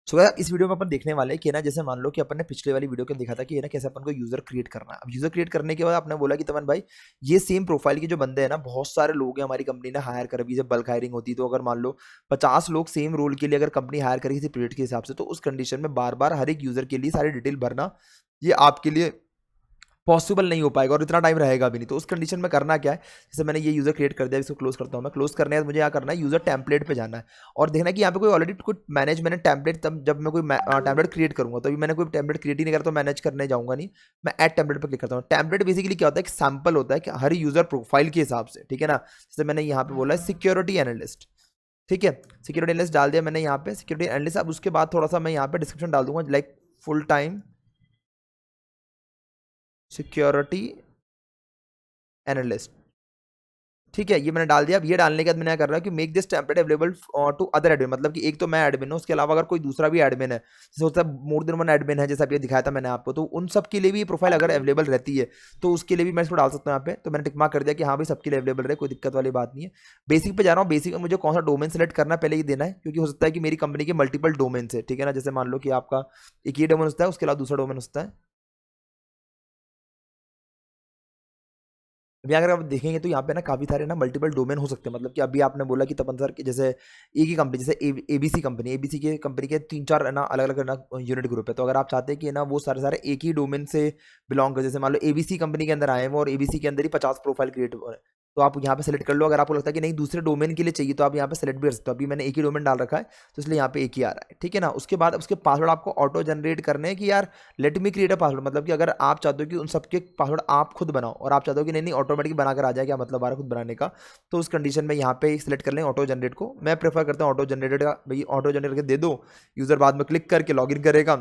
सो यार इस वीडियो में अपन देखने वाले हैं कि ना जैसे मान लो कि अपन ने पिछले वाली वीडियो के देखा था कि ना कैसे अपन को यूजर क्रिएट करना है। अब यूजर क्रिएट करने के बाद आपने बोला कि तमन भाई ये सेम प्रोफाइल के जो बंदे हैं ना बहुत सारे लोग हैं हमारी कंपनी ने हायर कर, अभी जब बल्क हायरिंग होती है तो अगर मान लो 50 लोग सेम रोल के लिए अगर कंपनी हायर करेगी किसी पीरियड के हिसाब से, तो उस कंडीशन में बार बार हर एक यूजर के लिए सारी डिटेल भरना ये आपके लिए पॉसिबल नहीं हो पाएगा और इतना टाइम रहेगा भी नहीं। तो उस कंडीशन में करना क्या है, जैसे मैंने ये यूजर क्रिएट कर दिया, इसको क्लोज करता हूँ मैं। क्लोज करने के बाद मुझे क्या करना है, यूजर टेम्पलेट पे जाना है और देखना है कि यहाँ पे कोई ऑलरेडी कोई मैंने टेम्पलेट, तब जब मैं कोई टेम्पलेट क्रिएट करूंगा तो अभी मैंने कोई टेम्पलेट क्रिएट ही नहीं करा तो मैनेज करने जाऊंगा नहीं, मैं ऐड टेम्पलेट पर क्लिक करता हूँ। टेम्पलेट बेसिकली क्या होता है, एक सैम्पल होता है कि हर यूजर प्रोफाइल के हिसाब से, ठीक है ना। जैसे मैंने यहाँ पे बोला है सिक्योरिटी एनालिस्ट, ठीक है, सिक्योरिटी एनालिस्ट डाल दिया मैंने यहाँ पे सिक्योरिटी एनालिस्ट। अब उसके बाद थोड़ा सा मैं यहाँ पे डिस्क्रिप्शन डाल दूंगा like full time security analyst, ठीक है, ये मैंने डाल दिया। अब ये डालने के बाद मैंने क्या कर रहा है कि make this template available to other admin, मतलब कि एक तो मैं एडमिन हूँ, उसके अलावा अगर कोई दूसरा भी एडमिन है, जैसे होता है मोर देन वन एडमिन है, जैसा अभी दिखाया था मैंने आपको, तो उन सब के लिए भी प्रोफाइल अगर अवेलेबल रहती है तो उसके लिए भी मैं इसको डाल सकता हूँ यहाँ पे। तो मैंने टिक मार्क कर दिया कि हाँ भाई सबके लिए अवेलेबल रहे, कोई दिक्कत वाली बात नहीं है। बेसिक पे जा रहा हूँ, बेसिक में मुझे कौन सा डोमेन सेलेक्ट करना है पहले ये देना है, क्योंकि हो सकता है कि मेरी कंपनी के मल्टीपल डोमेन है, ठीक है ना। जैसे मान लो कि आपका एक ये डोमेन होता है, उसके अलावा दूसरा डोमेन होता है। अभी अगर आप देखेंगे तो यहाँ पे ना काफ़ी सारे ना मल्टीपल डोमेन हो सकते हैं, मतलब कि अभी आपने बोला कि तपन सर कि जैसे एक ही कंपनी, जैसे एबीसी कंपनी, एबीसी के कंपनी के 3-4 ना अलग अलग ना यूनिट ग्रुप है, तो अगर आप चाहते हैं कि ना वो सारे सारे एक ही डोमेन से बिलोंग कर, जैसे मान लो एबीसी कंपनी के अंदर आए हैं वो और एबीसी के अंदर ही 50 प्रोफाइल क्रिएट हो रहे हैं, तो आप यहाँ पे सेलेक्ट कर लो। अगर आपको लगता है कि नहीं दूसरे डोमेन के लिए चाहिए तो आप यहाँ पे सेलेक्ट भी कर सकते हो। अभी मैंने एक ही डोमेन डाल रखा है तो इसलिए यहाँ पे एक ही आ रहा है, ठीक है ना। उसके बाद उसके पासवर्ड आपको ऑटो जनरेट करने हैं कि यार let me create a password, मतलब कि अगर आप चाहते हो कि उन सबके पासवर्ड आप खुद बनाओ और आप चाहते हो कि नहीं नहीं ऑटोमेटिक बनाकर आ जाए, क्या मतलब आ रहा है खुद बनाने का, तो उस कंडीशन में यहाँ पे सिलेक्ट कर लें ऑटो जनरेट को। मैं प्रेफर करता हूँ ऑटो जनरेटेड का, भाई ऑटो जनरेट करके दे दो, यूजर बाद में क्लिक करके लॉगिन करेगा,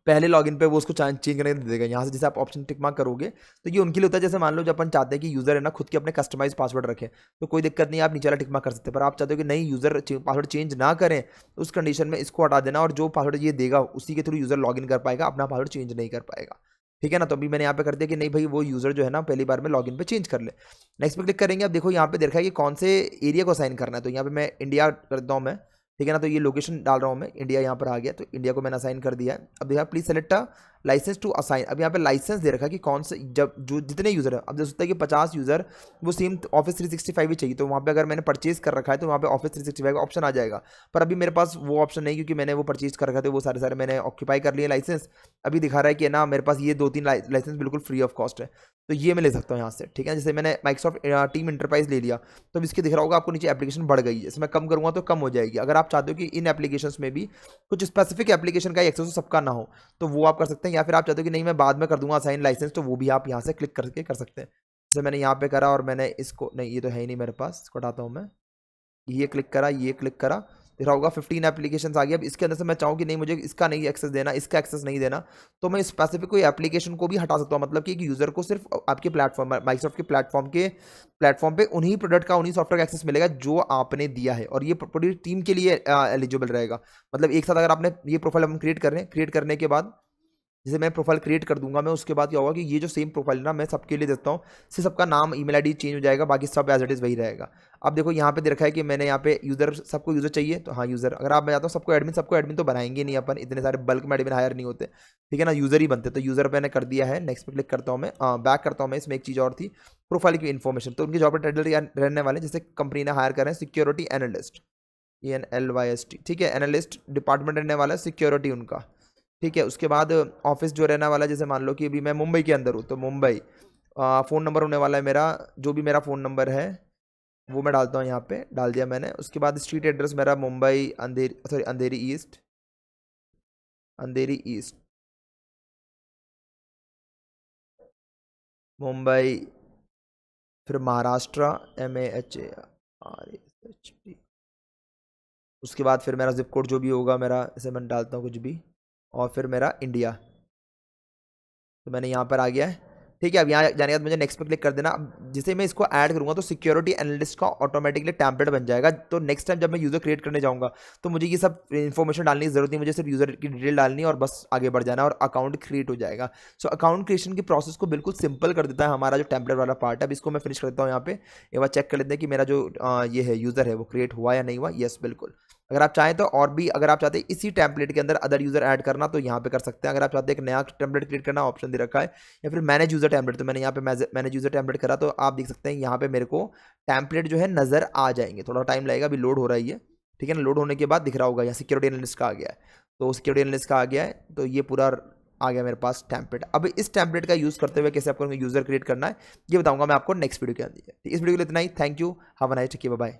पहले लॉगिन पे वो उसको चेंज करने दे देगा। यहाँ से जैसे आप ऑप्शन टिक मार्क करोगे तो ये उनके लिए होता है, जैसे मान लो जब अपन चाहते हैं कि यूजर है ना खुद के अपने कस्टमाइज पासवर्ड रखे तो कोई दिक्कत नहीं, आप नीचे वाला टिक मार्क कर सकते हैं। पर आप चाहते हो कि नहीं यूजर पासवर्ड चेंज ना करें, तो उस कंडीशन में इसको हटा देना और जो पासवर्ड ये देगा उसी के थ्रू यूजर लॉगिन कर पाएगा, अपना पासवर्ड चेंज नहीं कर पाएगा, ठीक है ना। तो अभी मैंने यहाँ पे कर दिया कि नहीं भाई वो यूजर जो है ना पहली बार में लॉगिन पे चेंज कर ले। नेक्स्ट पे क्लिक करेंगे। अब देखो यहाँ पे देखा है कि कौन से एरिया को असाइन करना है, तो यहाँ पे मैं इंडिया कर देता हूँ मैं, ठीक है ना। तो ये लोकेशन डाल रहा हूँ मैं, इंडिया यहाँ पर आ गया तो इंडिया को मैंने असाइन कर दिया है। अब देखा please select license to assign, अब यहाँ पे लाइसेंस दे रखा है कि कौन से जब जो जितने यूजर है, अब जैसे होता है कि 50 यूजर वो सेम ऑफिस 365 ही चाहिए, तो वहाँ पे अगर मैंने परचेज कर रखा है तो वहाँ पे ऑफिस 365 का ऑप्शन आ जाएगा। पर अभी मेरे पास वो ऑप्शन नहीं, क्योंकि मैंने वो परचेज कर रखा था, वो सारे सारे मैंने ऑक्यूपाई कर लिए लाइसेंस। अभी दिखा रहा है कि ना मेरे पास ये 2-3 लाइसेंस बिल्कुल फ्री ऑफ कॉस्ट है, तो ये मैं ले सकता हूँ यहाँ से, ठीक है। जैसे मैंने माइक्रोसॉफ्ट टीम इंटरप्राइज ले लिया तो अब इसके दिख रहा होगा आपको नीचे एप्लीकेशन बढ़ गई है, जैसे मैं कम करूँगा तो कम हो जाएगी। अगर आप चाहते हो कि इन एप्लीकेशन में भी कुछ स्पेसिफिक एप्लीकेशन का एक्सेस हो सबका ना हो तो वो आप कर सकते हैं, या फिर आप चाहते हो कि नहीं मैं बाद में कर दूंगा असाइन लाइसेंस, तो वो भी आप यहाँ से क्लिक करके कर सकते हैं। जैसे मैंने यहाँ पे करा और मैंने इसको, नहीं ये तो है ही नहीं मेरे पास, इसको हटाता हूँ मैं, ये क्लिक करा, ये क्लिक करा, दिख रहा होगा 15 एप्लीकेशन आ गया। अब इसके अंदर से मैं चाहूँ कि नहीं मुझे इसका नहीं एक्सेस देना, इसका एक्सेस नहीं देना, तो मैं स्पेसिफिक कोई एप्लीकेशन को भी हटा सकता हूँ। मतलब कि एक यूजर को सिर्फ आपके प्लेटफॉर्म माइक्रोसॉफ्ट के प्लेटफॉर्म पे उन्हीं प्रोडक्ट का उन्हीं सॉफ्टवेयर का एक्सेस मिलेगा जो आपने दिया है, और ये पूरी टीम के लिए एलिजिबल रहेगा। मतलब एक साथ अगर आपने ये प्रोफाइल हम क्रिएट कर रहे हैं, क्रिएट करने के बाद जैसे मैं प्रोफाइल क्रिएट कर दूंगा मैं, उसके बाद क्या होगा कि ये जो सेम प्रोफाइल है ना मैं सबके लिए देता हूँ, सिर्फ सबका नाम ईमेल आईडी चेंज हो जाएगा, बाकी सब एज इट इज़ वही रहेगा। अब देखो यहाँ पे दे रखा है कि मैंने यहाँ पे यूजर, सबको यूजर चाहिए तो हाँ यूजर, अगर आप मैं जाता हूँ सबको एडमिन तो बनाएंगे नहीं अपन, इतने सारे बल्क में एडमिन हायर नहीं होते, ठीक है ना, यूजर ही बनते, तो यूजर मैंने कर दिया है। नेक्स्ट पे क्लिक करता हूँ मैं, बैक करता हूँ मैं। इसमें एक चीज़ और थी, प्रोफाइल की इन्फॉर्मेशन, तो उनके जॉब टाइटल रहने वाले, जैसे कंपनी ने हायर कर रहे हैं सिक्योरिटी एनालिस्ट, ENLYST, ठीक है, एनालिस्ट डिपार्टमेंट रहने वाला है सिक्योरिटी उनका, ठीक है। उसके बाद ऑफिस जो रहने वाला है, जैसे मान लो कि अभी मैं मुंबई के अंदर हूँ तो मुंबई, फ़ोन नंबर होने वाला है मेरा, जो भी मेरा फ़ोन नंबर है वो मैं डालता हूँ, यहाँ पे डाल दिया मैंने। उसके बाद स्ट्रीट एड्रेस मेरा मुंबई अंधेरी, सॉरी अंधेरी ईस्ट, अंधेरी ईस्ट मुंबई, फिर महाराष्ट्र, MAHARAST, उसके बाद फिर मेरा जिप कोड जो भी होगा मेरा, जैसे मैं डालता हूँ कुछ भी, और फिर मेरा इंडिया, तो मैंने यहाँ पर आ गया है, ठीक है। अब यहाँ जाने के बाद मुझे नेक्स्ट पे क्लिक कर देना। अब जिसे मैं इसको ऐड करूँगा तो सिक्योरिटी एनालिस्ट का ऑटोमेटिकली टेम्पलेट बन जाएगा, तो नेक्स्ट टाइम जब मैं यूज़र क्रिएट करने जाऊँगा तो मुझे ये सब इन्फॉर्मेशन डालने की जरूरत नहीं, मुझे सिर्फ यूज़र की डिटेल डालनी है और बस आगे बढ़ जाना और अकाउंट क्रिएट हो जाएगा। सो अकाउंट क्रिएशन की प्रोसेस को बिल्कुल सिंपल कर देता है हमारा जो टेम्पलेट वाला पार्ट है। अब इसको मैं फिनिश करता हूँ यहाँ पे, एक बार चेक कर लेते हैं कि मेरा जो ये है यूज़र है वो क्रिएट हुआ या नहीं हुआ। येस बिल्कुल, अगर आप चाहें तो और भी, अगर आप चाहते हैं इसी टेम्पलेट के अंदर अदर यूज़र ऐड करना तो यहाँ पे कर सकते हैं। अगर आप चाहते हैं एक नया टेम्पलेट क्रिएट करना, ऑप्शन दे रखा है, या फिर मैनेज यूज़र टेम्पलेट, तो मैंने यहाँ पे मैनेज यूज़र टेम्पलेट करा तो आप देख सकते हैं यहाँ पे मेरे को टेम्पलेट जो है नज़र आ जाएंगे। थोड़ा टाइम लगेगा, अभी लोड हो रहा है ये, ठीक है ना। लोड होने के बाद दिख रहा होगा यहाँ सिक्योरिटी एनालिस्ट का आ गया है, तो सिक्योरिटी एनालिस्ट का आ गया है, तो ये पूरा आ गया मेरे पास टेम्पलेट। अब इस टेम्पलेट का यूज़ करते हुए कैसे आपको यूज़र क्रिएट करना है ये बताऊंगा मैं आपको नेक्स्ट वीडियो के अंदर। इस वीडियो के लिए इतना ही। Thank you, have a nice day, bye bye.